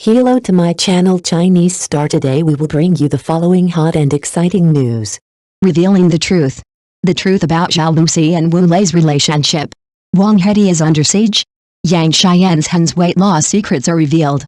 Hello to my channel Chinese Star. Today we will bring you the following hot and exciting news. Revealing the truth. The truth about Zhao Lusi and Wule's relationship. Wong Hedi is under siege. Yang Xianzhen's weight loss secrets are revealed.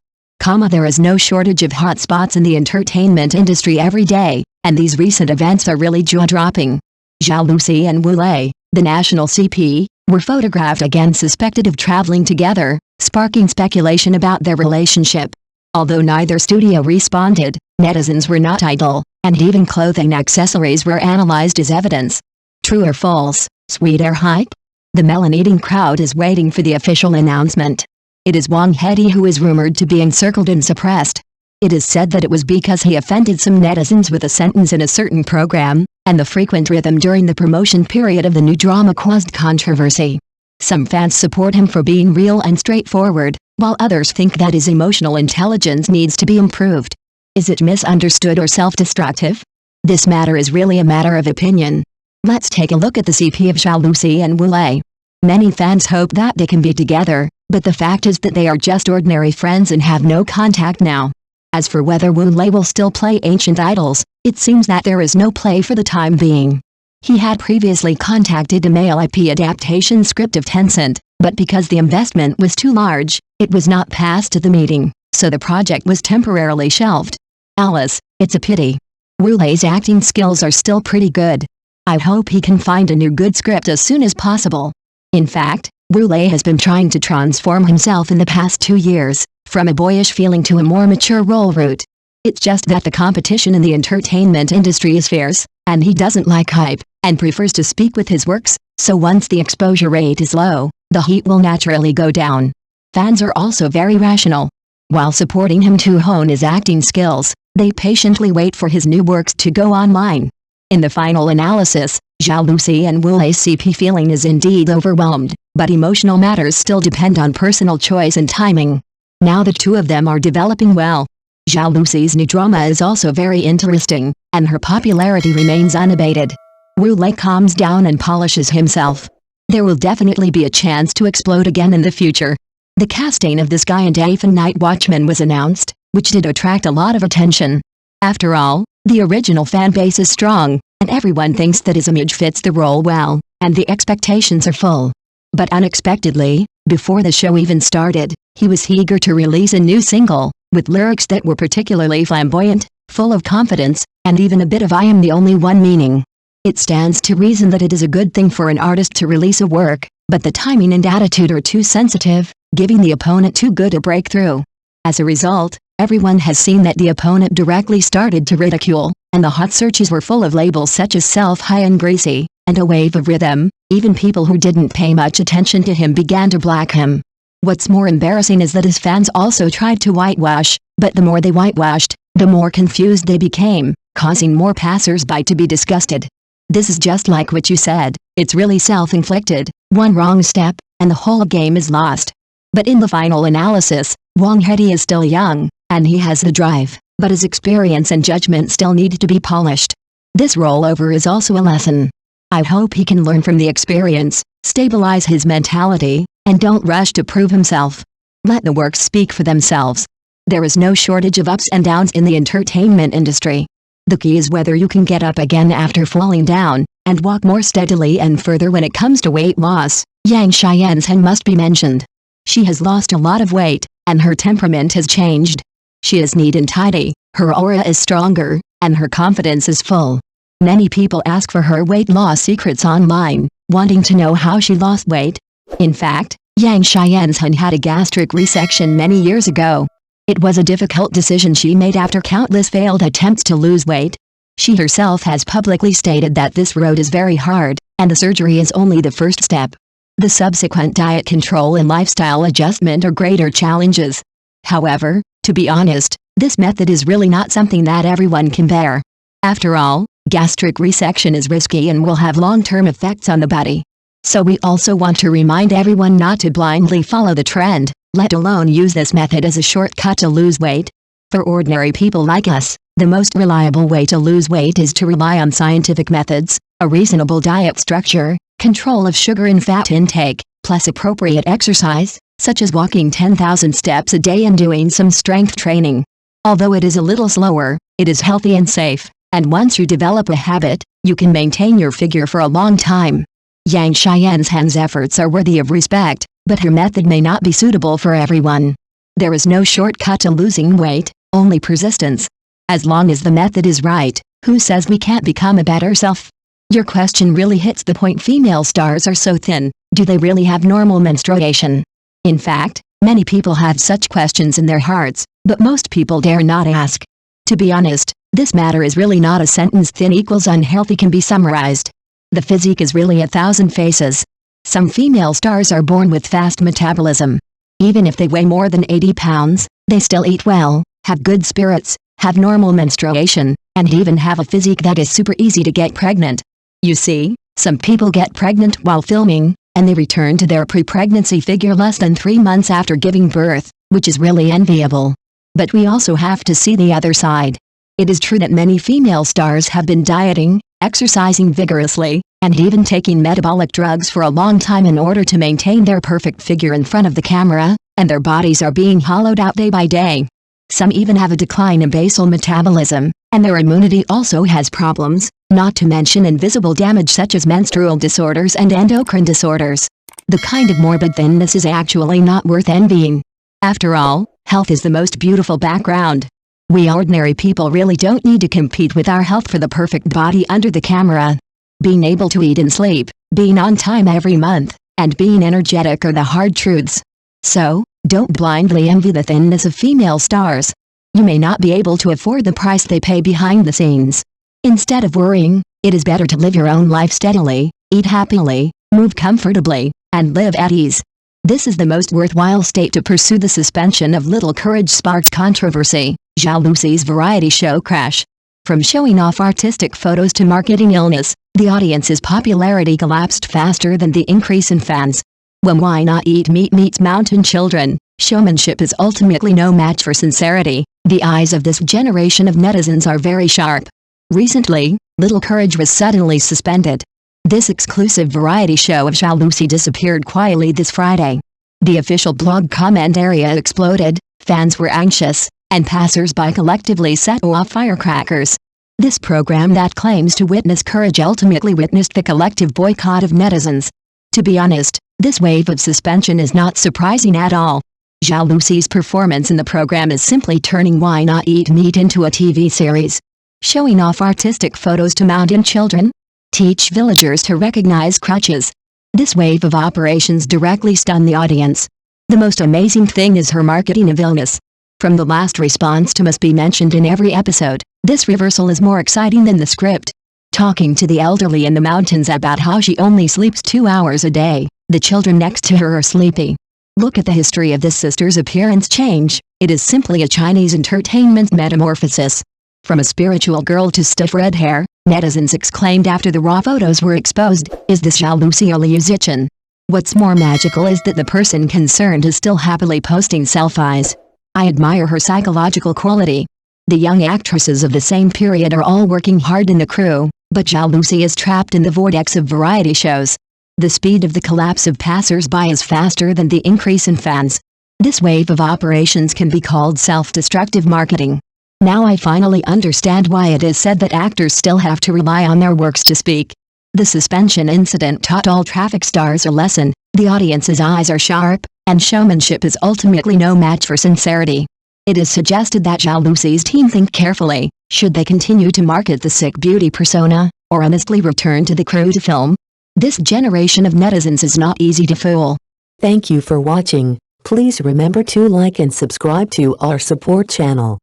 There is no shortage of hot spots in the entertainment industry every day, and these recent events are really jaw-dropping. Zhao Lusi and Wule, the national CP, were photographed again suspected of traveling together, sparking speculation about their relationship. Although neither studio responded, netizens were not idle, and even clothing accessories were analyzed as evidence. True or false, sweet air hype? The melon-eating crowd is waiting for the official announcement. It is Wang Hedi who is rumored to be encircled and suppressed. It is said that it was because he offended some netizens with a sentence in a certain program, and the frequent rhythm during the promotion period of the new drama caused controversy. Some fans support him for being real and straightforward, while others think that his emotional intelligence needs to be improved. Is it misunderstood or self-destructive? This matter is really a matter of opinion. Let's take a look at the CP of Zhao Lusi and Wule. Many fans hope that they can be together, but the fact is that they are just ordinary friends and have no contact now. As for whether Wule will still play Ancient Idols, it seems that there is no play for the time being. He had previously contacted a male IP adaptation script of Tianzhen, but because the investment was too large, it was not passed at the meeting, so the project was temporarily shelved. Alice, it's a pity. Wule's acting skills are still pretty good. I hope he can find a new good script as soon as possible. In fact, Wule has been trying to transform himself in the past 2 years, from a boyish feeling to a more mature role route. It's just that the competition in the entertainment industry is fierce, and he doesn't like hype, and prefers to speak with his works, so once the exposure rate is low, the heat will naturally go down. Fans are also very rational. While supporting him to hone his acting skills, they patiently wait for his new works to go online. In the final analysis, Zhao Lusi and Wule's CP feeling is indeed overwhelmed, but emotional matters still depend on personal choice and timing. Now the two of them are developing well. Zhao Lusi's new drama is also very interesting, and her popularity remains unabated. Wule calms down and polishes himself. There will definitely be a chance to explode again in the future. The casting of this guy in Dafen Night Watchman was announced, which did attract a lot of attention. After all, the original fan base is strong, and everyone thinks that his image fits the role well, and the expectations are full. But unexpectedly, before the show even started, he was eager to release a new single, with lyrics that were particularly flamboyant, full of confidence, and even a bit of "I am the only one" meaning. It stands to reason that it is a good thing for an artist to release a work, but the timing and attitude are too sensitive, giving the opponent too good a breakthrough. As a result, everyone has seen that the opponent directly started to ridicule, and the hot searches were full of labels such as self-high and greasy, and a wave of rhythm. Even people who didn't pay much attention to him began to black him. What's more embarrassing is that his fans also tried to whitewash, but the more they whitewashed, the more confused they became, causing more passers-by to be disgusted. This is just like what you said, it's really self-inflicted. One wrong step, and the whole game is lost. But in the final analysis, Wong Hedi is still young, and he has the drive, but his experience and judgment still need to be polished. This rollover is also a lesson. I hope he can learn from the experience, stabilize his mentality, and don't rush to prove himself. Let the works speak for themselves. There is no shortage of ups and downs in the entertainment industry. The key is whether you can get up again after falling down, and walk more steadily and further when it comes to weight loss. Yang Xianzhen must be mentioned. She has lost a lot of weight, and her temperament has changed. She is neat and tidy, her aura is stronger, and her confidence is full. Many people ask for her weight loss secrets online, wanting to know how she lost weight. In fact, Yang Xianzhen had a gastric resection many years ago. It was a difficult decision she made after countless failed attempts to lose weight. She herself has publicly stated that this road is very hard, and the surgery is only the first step. The subsequent diet control and lifestyle adjustment are greater challenges. However, to be honest, this method is really not something that everyone can bear. After all, gastric resection is risky and will have long-term effects on the body. So we also want to remind everyone not to blindly follow the trend, let alone use this method as a shortcut to lose weight. For ordinary people like us, the most reliable way to lose weight is to rely on scientific methods, a reasonable diet structure, control of sugar and fat intake, plus appropriate exercise, such as walking 10,000 steps a day and doing some strength training. Although it is a little slower, it is healthy and safe, and once you develop a habit, you can maintain your figure for a long time. Yang Xianzhen's efforts are worthy of respect, but her method may not be suitable for everyone. There is no shortcut to losing weight, only persistence. As long as the method is right, who says we can't become a better self? Your question really hits the point. Female stars are so thin, do they really have normal menstruation? In fact, many people have such questions in their hearts, but most people dare not ask. To be honest, this matter is really not a sentence thin equals unhealthy can be summarized. The physique is really 1,000 faces. Some female stars are born with fast metabolism. Even if they weigh more than 80 pounds, they still eat well, have good spirits, have normal menstruation, and even have a physique that is super easy to get pregnant. You see, some people get pregnant while filming, and they return to their pre-pregnancy figure less than 3 months after giving birth, which is really enviable. But we also have to see the other side. It is true that many female stars have been dieting, exercising vigorously, and even taking metabolic drugs for a long time in order to maintain their perfect figure in front of the camera, and their bodies are being hollowed out day by day. Some even have a decline in basal metabolism, and their immunity also has problems, not to mention invisible damage such as menstrual disorders and endocrine disorders. The kind of morbid thinness is actually not worth envying. After all, health is the most beautiful background. We ordinary people really don't need to compete with our health for the perfect body under the camera. Being able to eat and sleep, being on time every month, and being energetic are the hard truths. So, don't blindly envy the thinness of female stars. You may not be able to afford the price they pay behind the scenes. Instead of worrying, it is better to live your own life steadily, eat happily, move comfortably, and live at ease. This is the most worthwhile state to pursue. The suspension of little courage sparks controversy. Zhao Lusi's variety show crash. From showing off artistic photos to marketing illness, the audience's popularity collapsed faster than the increase in fans. When Why Not Eat Meat meets Mountain Children, showmanship is ultimately no match for sincerity. The eyes of this generation of netizens are very sharp. Recently, Little Courage was suddenly suspended. This exclusive variety show of Zhao Lusi disappeared quietly this Friday. The official blog comment area exploded, fans were anxious, and passers-by collectively set off firecrackers. This program that claims to witness courage ultimately witnessed the collective boycott of netizens. To be honest, this wave of suspension is not surprising at all. Zhao Lusi's performance in the program is simply turning Why Not Eat Meat into a TV series. Showing off artistic photos to mountain children? Teach villagers to recognize crutches. This wave of operations directly stunned the audience. The most amazing thing is her marketing of illness. From the last response to must be mentioned in every episode, this reversal is more exciting than the script. Talking to the elderly in the mountains about how she only sleeps 2 hours a day, the children next to her are sleepy. Look at the history of this sister's appearance change. It is simply a Chinese entertainment metamorphosis. From a spiritual girl to stiff red hair, netizens exclaimed after the raw photos were exposed, "Is this Zhao Lusi or Liu Zichen?" What's more magical is that the person concerned is still happily posting selfies. I admire her psychological quality. The young actresses of the same period are all working hard in the crew, but Zhao Lusi is trapped in the vortex of variety shows. The speed of the collapse of passers-by is faster than the increase in fans. This wave of operations can be called self-destructive marketing. Now I finally understand why it is said that actors still have to rely on their works to speak. The suspension incident taught all traffic stars a lesson. The audience's eyes are sharp, and showmanship is ultimately no match for sincerity. It is suggested that Zhao Lusi's team think carefully. Should they continue to market the sick beauty persona, or honestly return to the crew to film? This generation of netizens is not easy to fool. Thank you for watching. Please remember to like and subscribe to our support channel.